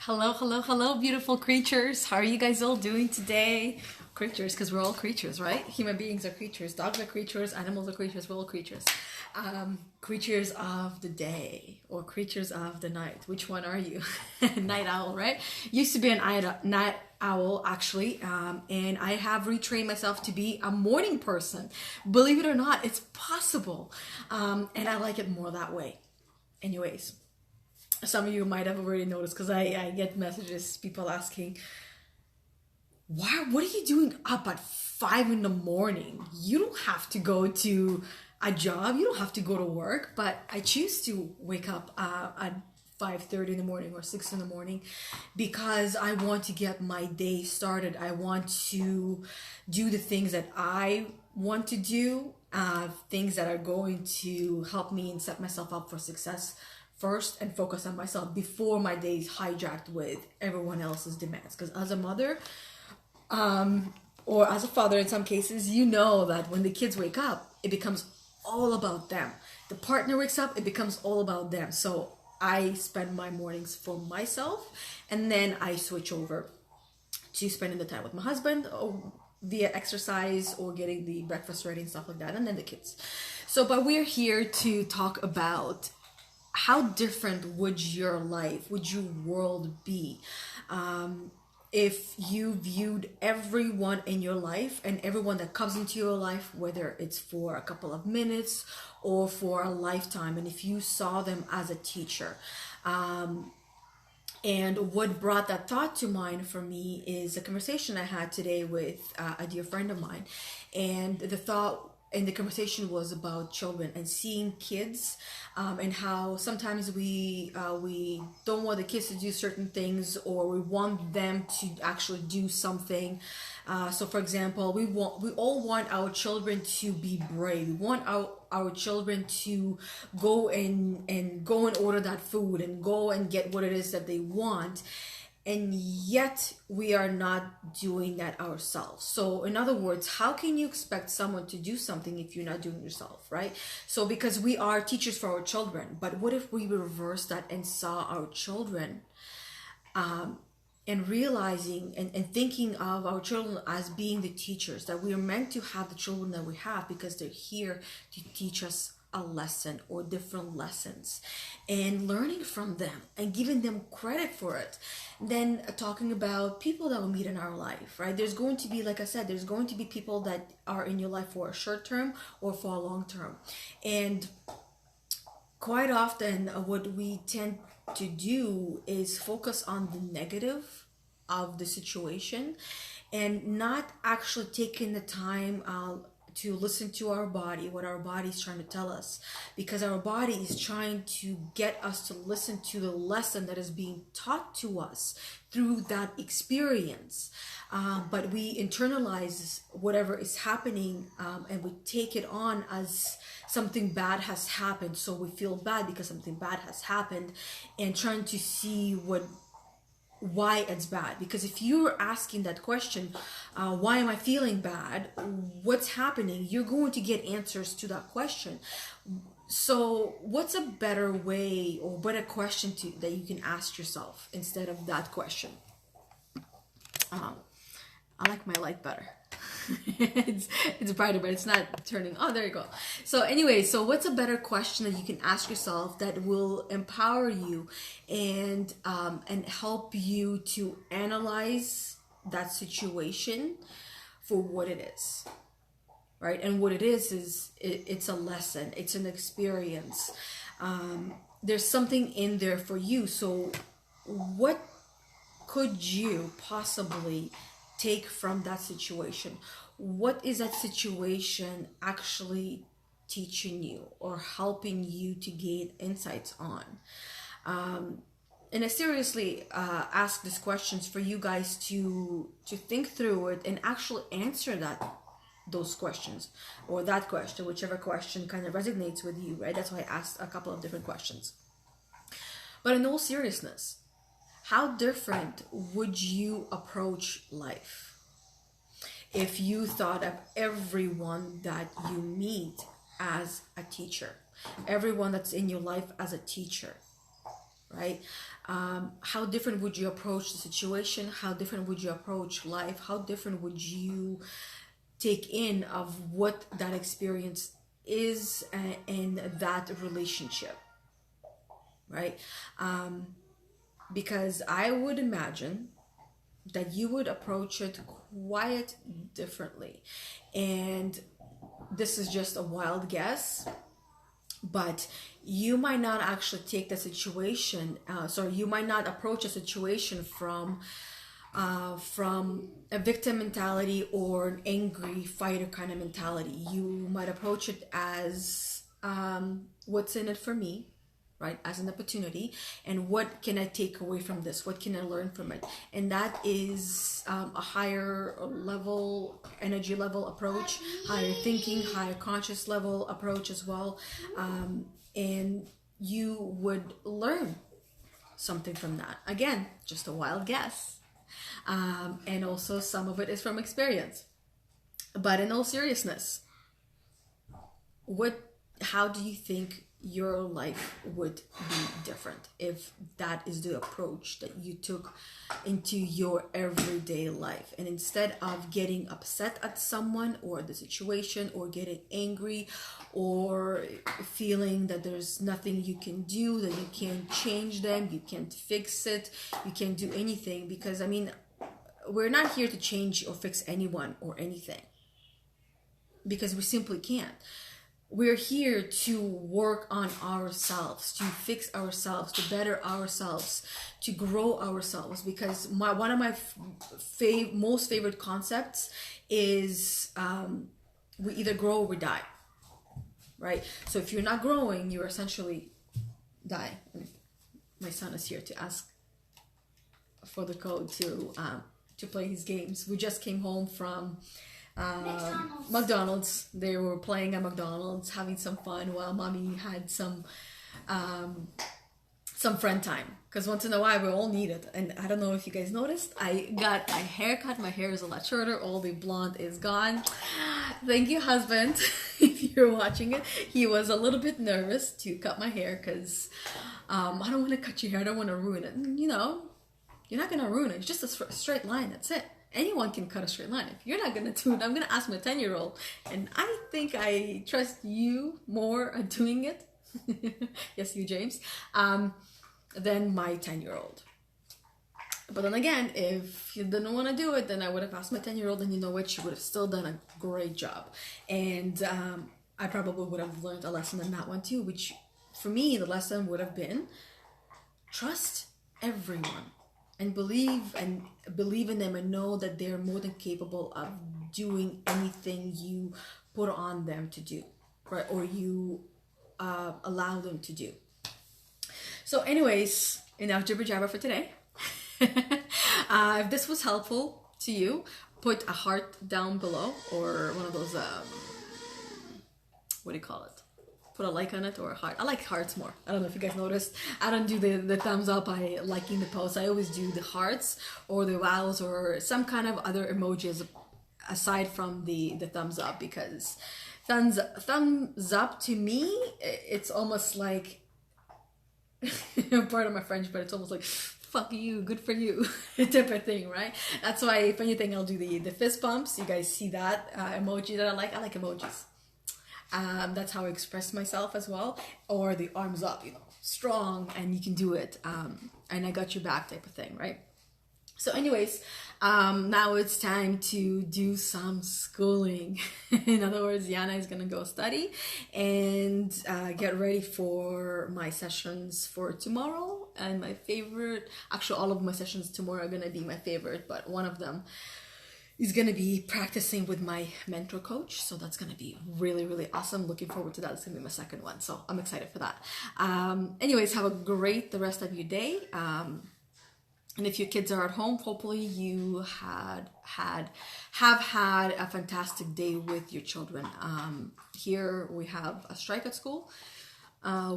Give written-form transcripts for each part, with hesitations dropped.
Hello, hello, hello, beautiful creatures. How are you guys all doing today? Creatures, because we're all creatures, right? Human beings are creatures. Dogs are creatures. Animals are creatures. We're all creatures. Creatures of the day or creatures of the night. Which one are you? Night owl, right? Used to be an night owl, actually. And I have retrained myself to be a morning person. Believe it or not, it's possible. And I like it more that way. Anyways, some of you might have already noticed because I get messages, people asking, what are you doing up at 5 in the morning? You don't have to go to a job, you don't have to go to work, but I choose to wake up at 5:30 in the morning or 6 in the morning because I want to get my day started. I want to do the things that I want to do, things that are going to help me and set myself up for success first, and focus on myself before my day is hijacked with everyone else's demands. Because as a mother, or as a father in some cases, you know that when the kids wake up, it becomes all about them. The partner wakes up, it becomes all about them. So I spend my mornings for myself, and then I switch over to spending the time with my husband, or via exercise or getting the breakfast ready and stuff like that, and then the kids. So, but we're here to talk about how different would your life, would your world be, if you viewed everyone in your life and everyone that comes into your life, whether it's for a couple of minutes or for a lifetime, and if you saw them as a teacher. And what brought that thought to mind for me is a conversation I had today with a dear friend of mine. And the thought in the conversation was about children and seeing kids, and how sometimes we don't want the kids to do certain things, or we want them to actually do something. So for example, we all want our children to be brave. We want our children to go and go and order that food and go and get what it is that they want. And yet we are not doing that ourselves. So in other words, how can you expect someone to do something if you're not doing it yourself, right? So because we are teachers for our children, but what if we reverse that and saw our children, and realizing and thinking of our children as being the teachers, that we are meant to have the children that we have because they're here to teach us a lesson or different lessons, and learning from them and giving them credit for it. Then talking about people that we meet in our life, right? There's going to be, like I said, there's going to be people that are in your life for a short term or for a long term. And quite often what we tend to do is focus on the negative of the situation and not actually taking the time to listen to our body, what our body is trying to tell us, because our body is trying to get us to listen to the lesson that is being taught to us through that experience. But we internalize whatever is happening, and we take it on as something bad has happened. So we feel bad because something bad has happened, and trying to see why it's bad. Because if you're asking that question, why am I feeling bad, what's happening, you're going to get answers to that question. So what's a better way or better question that you can ask yourself instead of that question? I like my light better. it's brighter, but it's not turning. Oh, there you go. So anyway, so what's a better question that you can ask yourself that will empower you and help you to analyze that situation for what it is, right? And what it is it's a lesson, it's an experience. There's something in there for you. So what could you possibly take from that situation? What is that situation actually teaching you or helping you to gain insights on? And I seriously ask these questions for you guys to think through it and actually answer those questions, or that question, whichever question kind of resonates with you, right? That's why I asked a couple of different questions. But in all seriousness, how different would you approach life if you thought of everyone that you meet as a teacher, everyone that's in your life as a teacher, right? How different would you approach the situation? How different would you approach life? How different would you take in of what that experience is in that relationship, right? Because I would imagine that you would approach it quite differently. And this is just a wild guess, but you might not actually take the situation, you might not approach a situation from a victim mentality or an angry fighter kind of mentality. You might approach it as what's in it for me, right? As an opportunity, and what can I take away from this? What can I learn from it? And that is a higher level, energy level approach, higher thinking, higher conscious level approach as well. And you would learn something from that. Again, just a wild guess. And also some of it is from experience. But in all seriousness, how do you think your life would be different if that is the approach that you took into your everyday life? And instead of getting upset at someone or the situation, or getting angry, or feeling that there's nothing you can do, that you can't change them, you can't fix it, you can't do anything, because I mean, we're not here to change or fix anyone or anything, because we simply can't. We're here to work on ourselves, to fix ourselves, to better ourselves, to grow ourselves. Because one of my most favorite concepts is we either grow or we die, right? So if you're not growing, you essentially die. My son is here to ask for the code to play his games. We just came home from McDonald's. They were playing at McDonald's, having some fun while mommy had some friend time, because once in a while we all need it. And I don't know if you guys noticed, I got a haircut. My hair is a lot shorter. All the blonde is gone. Thank you, husband. If you're watching it, he was a little bit nervous to cut my hair, because I don't want to cut your hair, I don't want to ruin it. And, you know, you're not gonna ruin it. It's just a straight line, that's it. Anyone can cut a straight line. If you're not gonna do it, I'm gonna ask my 10-year-old. And I think I trust you more at doing it, yes, you, James, than my 10-year-old. But then again, if you didn't want to do it, then I would have asked my 10-year-old, and you know what, she would have still done a great job. And I probably would have learned a lesson in that one too, which for me, the lesson would have been trust everyone. And believe in them, and know that they're more than capable of doing anything you put on them to do, right? Or you allow them to do. So anyways, enough jibber jabber for today. If this was helpful to you, put a heart down below, or one of those, what do you call it? Put a like on it, or a heart. I like hearts more. I don't know if you guys noticed. I don't do the thumbs up by liking the post. I always do the hearts or the wows or some kind of other emojis aside from the thumbs up, because thumbs up to me, it's almost like part of my French, but it's almost like fuck you, good for you type of thing, right? That's why, if anything, I'll do the fist bumps. You guys see that emoji that I like? I like emojis. That's how I express myself as well. Or the arms up, you know, strong, and you can do it, and I got your back type of thing, right? So anyways, now it's time to do some schooling. In other words, Yana is gonna go study and get ready for my sessions for tomorrow. And my favorite, actually all of my sessions tomorrow are gonna be my favorite, but one of them is going to be practicing with my mentor coach. So that's going to be really, really awesome. Looking forward to that. It's going to be my second one. So I'm excited for that. Anyways, have a great the rest of your day. And if your kids are at home, hopefully you have had a fantastic day with your children. Here we have a strike at school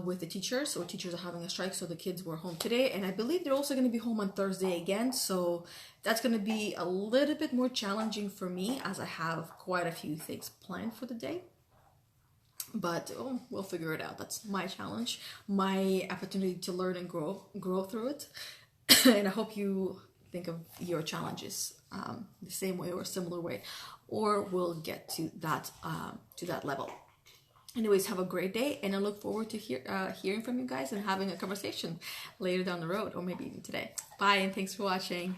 with the teachers. So teachers are having a strike, so the kids were home today, and I believe they're also going to be home on Thursday again. So that's going to be a little bit more challenging for me, as I have quite a few things planned for the day. but we'll figure it out. That's my challenge, my opportunity to learn and grow through it. And I hope you think of your challenges the same way or similar way, or we'll get to that level. Anyways, have a great day, and I look forward to hearing from you guys and having a conversation later down the road, or maybe even today. Bye, and thanks for watching.